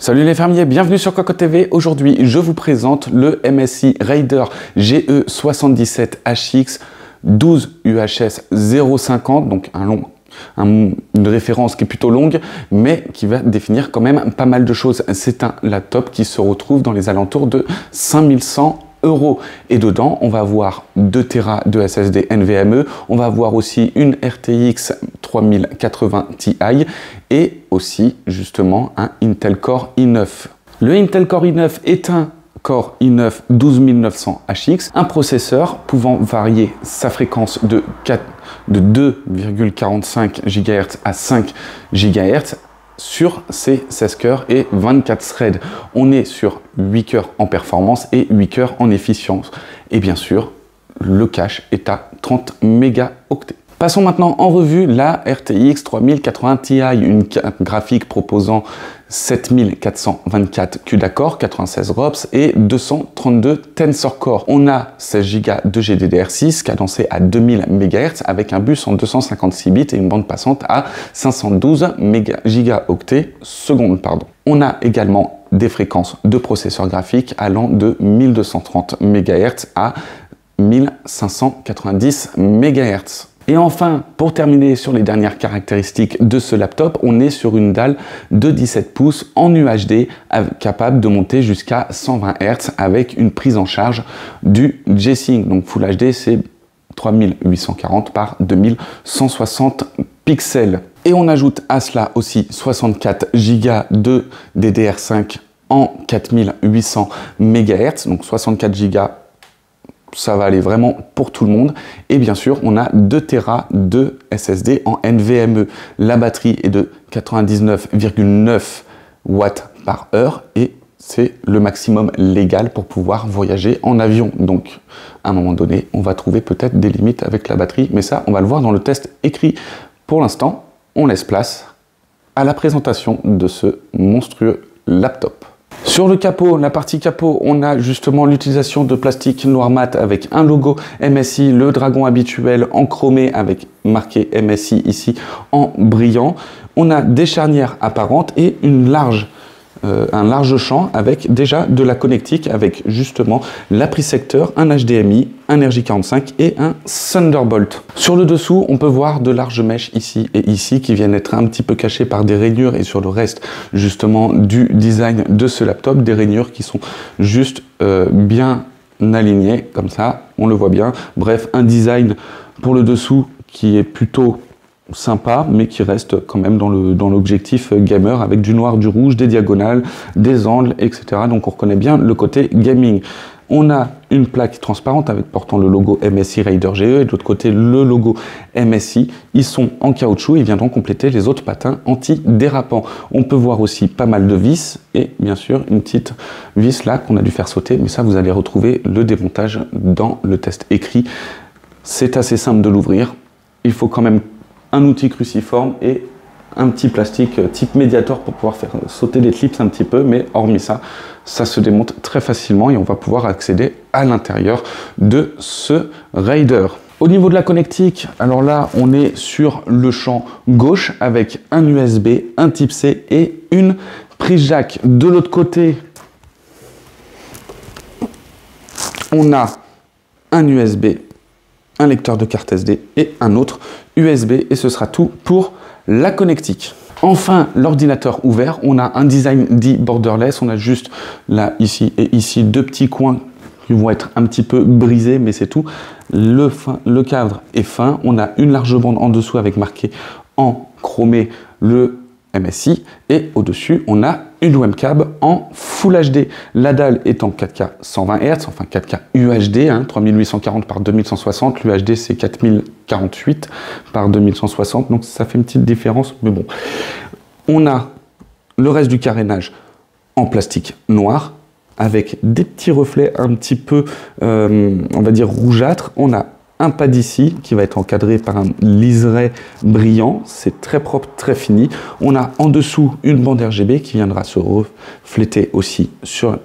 Salut les fermiers, bienvenue sur Cocotte TV. Aujourd'hui, je vous présente le MSI Raider GE77HX 12 UHS 050, donc une référence qui est plutôt longue, mais qui va définir quand même pas mal de choses. C'est un laptop qui se retrouve dans les alentours de 5100 €. Et dedans, on va avoir 2 Tera de SSD NVMe, on va avoir aussi une RTX 3080 Ti et aussi justement un Intel Core i9. Le Intel Core i9 est un Core i9 12900HX, un processeur pouvant varier sa fréquence de 2,45 GHz à 5 GHz sur ses 16 cœurs et 24 threads. On est sur 8 cœurs en performance et 8 cœurs en efficience. Et bien sûr, le cache est à 30 mégaoctets. Passons maintenant en revue la RTX 3080 Ti, une carte graphique proposant 7424 CUDA Core, 96 ROPS et 232 Tensor Core. On a 16 Go de GDDR6 cadencé à 2000 MHz avec un bus en 256 bits et une bande passante à 512 gigaoctets secondes. On a également des fréquences de processeurs graphiques allant de 1230 MHz à 1590 MHz. Et enfin, pour terminer sur les dernières caractéristiques de ce laptop, on est sur une dalle de 17 pouces en UHD capable de monter jusqu'à 120 Hz avec une prise en charge du G-Sync. Donc Full HD, c'est 3840 par 2160 pixels. Et on ajoute à cela aussi 64 Go de DDR5 en 4800 MHz, donc 64 Go. Ça va aller vraiment pour tout le monde. Et bien sûr, on a 2 Tera de SSD en NVMe. La batterie est de 99,9 watts par heure et c'est le maximum légal pour pouvoir voyager en avion. Donc, à un moment donné, on va trouver peut-être des limites avec la batterie, mais ça, on va le voir dans le test écrit. Pour l'instant, on laisse place à la présentation de ce monstrueux laptop. Sur le capot, la partie capot, on a justement l'utilisation de plastique noir mat avec un logo MSI, le dragon habituel en chromé avec marqué MSI ici en brillant. On a des charnières apparentes et un large champ avec déjà de la connectique avec justement la prise secteur, un HDMI, un RJ45 et un Thunderbolt. Sur le dessous, on peut voir de larges mèches ici et ici qui viennent être un petit peu cachées par des rainures et sur le reste justement du design de ce laptop, des rainures qui sont juste bien alignées comme ça, on le voit bien. Bref, un design pour le dessous qui est plutôt sympa, mais qui reste quand même dans l'objectif gamer avec du noir, du rouge, des diagonales, des angles, etc. Donc on reconnaît bien le côté gaming. On a une plaque transparente avec portant le logo MSI Raider GE et de l'autre côté le logo MSI. Ils sont en caoutchouc et viendront compléter les autres patins anti-dérapants. On peut voir aussi pas mal de vis et bien sûr une petite vis là qu'on a dû faire sauter, mais ça vous allez retrouver le démontage dans le test écrit. C'est assez simple de l'ouvrir. Il faut quand même un outil cruciforme et un petit plastique type Mediator pour pouvoir faire sauter les clips un petit peu, mais hormis ça, ça se démonte très facilement et on va pouvoir accéder à l'intérieur de ce Raider. Au niveau de la connectique, alors là, on est sur le champ gauche avec un USB, un type C et une prise jack. De l'autre côté, on a un USB, un lecteur de carte SD et un autre USB et ce sera tout pour la connectique. Enfin, l'ordinateur ouvert, on a un design dit borderless, on a juste là, ici et ici, deux petits coins qui vont être un petit peu brisés, mais c'est tout. Le cadre est fin, on a une large bande en dessous avec marqué en chromé le MSI et au-dessus, on a une webcam en Full HD. La dalle est en 4K 120 Hz, enfin 4K UHD, 3840 par 2160. L'UHD, c'est 4048 par 2160, donc ça fait une petite différence, mais bon. On a le reste du carénage en plastique noir, avec des petits reflets un petit peu, on va dire, rougeâtres. On a un pad ici qui va être encadré par un liseré brillant, c'est très propre, très fini. On a en dessous une bande RGB qui viendra se refléter aussi sur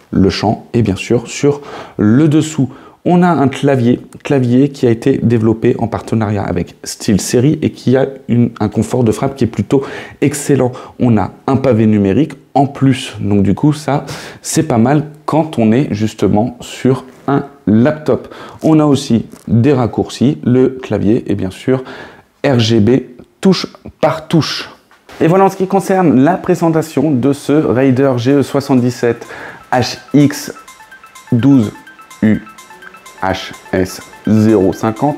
le champ et bien sûr sur le dessous. On a un clavier qui a été développé en partenariat avec SteelSeries et qui a un confort de frappe qui est plutôt excellent. On a un pavé numérique en plus, donc du coup ça c'est pas mal quand on est justement sur un laptop. On a aussi des raccourcis, le clavier et bien sûr RGB touche par touche. Et voilà en ce qui concerne la présentation de ce Raider GE77 HX12U HS050,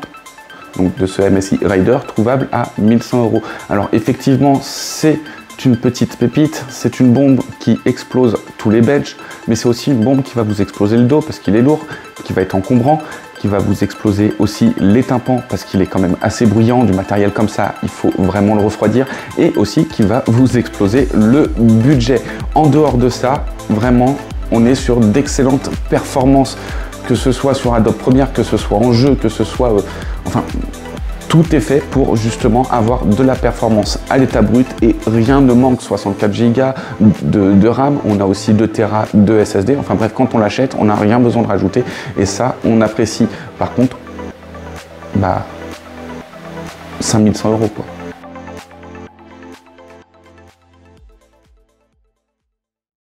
donc de ce MSI Raider, trouvable à 1100 €. Alors effectivement, c'est une petite pépite, c'est une bombe qui explose tous les benches, mais c'est aussi une bombe qui va vous exploser le dos parce qu'il est lourd, qui va être encombrant, qui va vous exploser aussi les tympans parce qu'il est quand même assez bruyant. Du matériel comme ça, il faut vraiment le refroidir, et aussi qui va vous exploser le budget. En dehors de ça, vraiment, on est sur d'excellentes performances, que ce soit sur Adobe Premiere, que ce soit en jeu, que ce soit... enfin, tout est fait pour justement avoir de la performance à l'état brut et rien ne manque. 64 Go de RAM, on a aussi 2 Tera de SSD. Enfin bref, quand on l'achète, on n'a rien besoin de rajouter et ça, on apprécie. Par contre, 5100 € quoi.